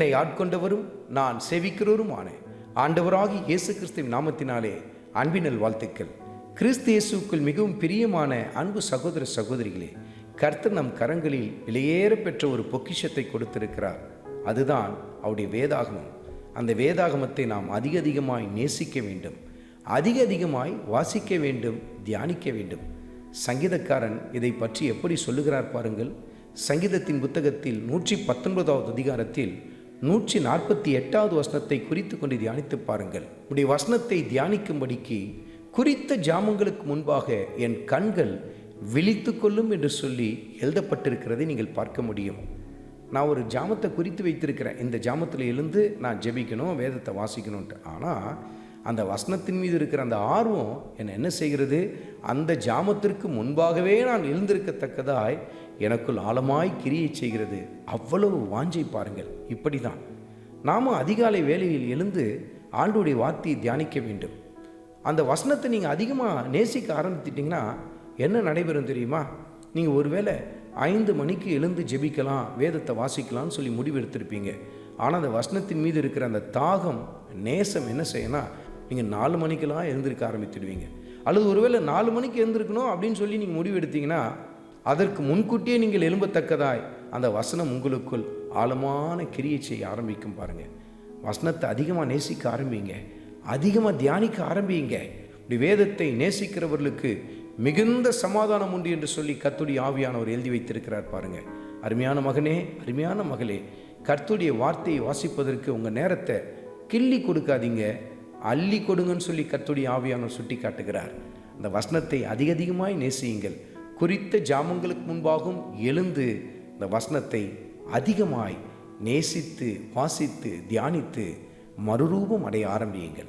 என்னை ஆட்கொண்டவரும் நான் சேவிக்கிறவருமான ஆண்டவராகி இயேசு கிறிஸ்துவின் நாமத்தினாலே அன்பினல் வாழ்த்துக்கள். கிறிஸ்து இயேசுக்குள் மிகவும் பிரியமான அன்பு சகோதர சகோதரிகளே, கர்த்தர் நம் கரங்களில் விலையேற பெற்ற ஒரு பொக்கிஷத்தை கொடுத்திருக்கிறார். அதுதான் அவருடைய வேதாகமம். அந்த வேதாகமத்தை நாம் அதிகமாய் நேசிக்க வேண்டும், அதிகமாய் வாசிக்க வேண்டும், தியானிக்க வேண்டும். சங்கீதக்காரன் இதை பற்றி எப்படி சொல்லுகிறார் பாருங்கள். சங்கீதத்தின் புத்தகத்தில் 119வது அதிகாரத்தில் 148வது வசனத்தை குறித்து கொண்டு தியானித்து பாருங்கள். உடைய வசனத்தை தியானிக்கும்படிக்கு குறித்த ஜாமங்களுக்கு முன்பாக என் கண்கள் விழித்து கொள்ளும் என்று சொல்லி எழுதப்பட்டிருக்கிறதை நீங்கள் பார்க்க முடியும். நான் ஒரு ஜாமத்தை குறித்து வைத்திருக்கிறேன், இந்த ஜாமத்தில் எழுந்து நான் ஜெபிக்கணும், வேதத்தை வாசிக்கணும்ன்ட்டு. ஆனால் அந்த வசனத்தின் மீது இருக்கிற அந்த ஆர்வம் என்ன செய்கிறது, அந்த ஜாமத்திற்கு முன்பாகவே நான் எழுந்திருக்கத்தக்கதாய் எனக்குள் ஆழமாய் கிரியை செய்கிறது. அவ்வளவு வாஞ்சை பாருங்கள். இப்படி தான் நாம் அதிகாலை வேளையில் எழுந்து ஆண்டவருடைய வார்த்தையை தியானிக்க வேண்டும். அந்த வசனத்தை நீங்கள் அதிகமாக நேசிக்க ஆரம்பித்திட்டிங்கன்னா என்ன நடைபெறும் தெரியுமா? நீங்கள் ஒருவேளை 5 மணிக்கு எழுந்து ஜெபிக்கலாம், வேதத்தை வாசிக்கலாம்னு சொல்லி முடிவு எடுத்திருப்பீங்க. ஆனால் அந்த வசனத்தின் மீது இருக்கிற அந்த தாகம், நேசம் என்ன செய்யணும், நீங்கள் 4 மணிக்கெல்லாம் எழுந்திருக்க ஆரம்பித்துடுவீங்க. அல்லது ஒருவேளை 4 மணிக்கு எழுந்திருக்கணும் அப்படின்னு சொல்லி நீங்கள் முடிவு எடுத்தீங்கன்னா அதற்கு முன்கூட்டியே நீங்கள் எழும்பத்தக்கதாய் அந்த வசனம் உங்களுக்குள் ஆழமான கிரியை செய்ய ஆரம்பிக்கும். பாருங்கள், வசனத்தை அதிகமாக நேசிக்க ஆரம்பிங்க, அதிகமாக தியானிக்க ஆரம்பிங்க. இப்படி வேதத்தை நேசிக்கிறவர்களுக்கு மிகுந்த சமாதானம் உண்டு என்று சொல்லி கர்த்தருடைய ஆவியானவர் எழுதி வைத்திருக்கிறார். பாருங்கள், அருமையான மகனே, அருமையான மகளே, கர்த்தருடைய வார்த்தையை வாசிப்பதற்கு உங்கள் நேரத்தை கிள்ளி கொடுக்காதீங்க, அள்ளி கொடுங்கன்னு சொல்லி கர்த்தருடைய ஆவியானவர் சுட்டி காட்டுகிறார். அந்த வசனத்தை அதிகமாய் நேசியுங்கள். குறித்த ஜாமங்களுக்கு முன்பாகவும் எழுந்து இந்த வசனத்தை அதிகமாய் நேசித்து வாசித்து தியானித்து மறுரூபம் அடைய ஆரம்பியுங்கள்.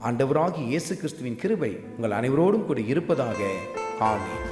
ஆண்டவராகிய இயேசு கிறிஸ்துவின் கிருபை உங்கள் அனைவரோடும் கூட இருப்பதாக. ஆமென்.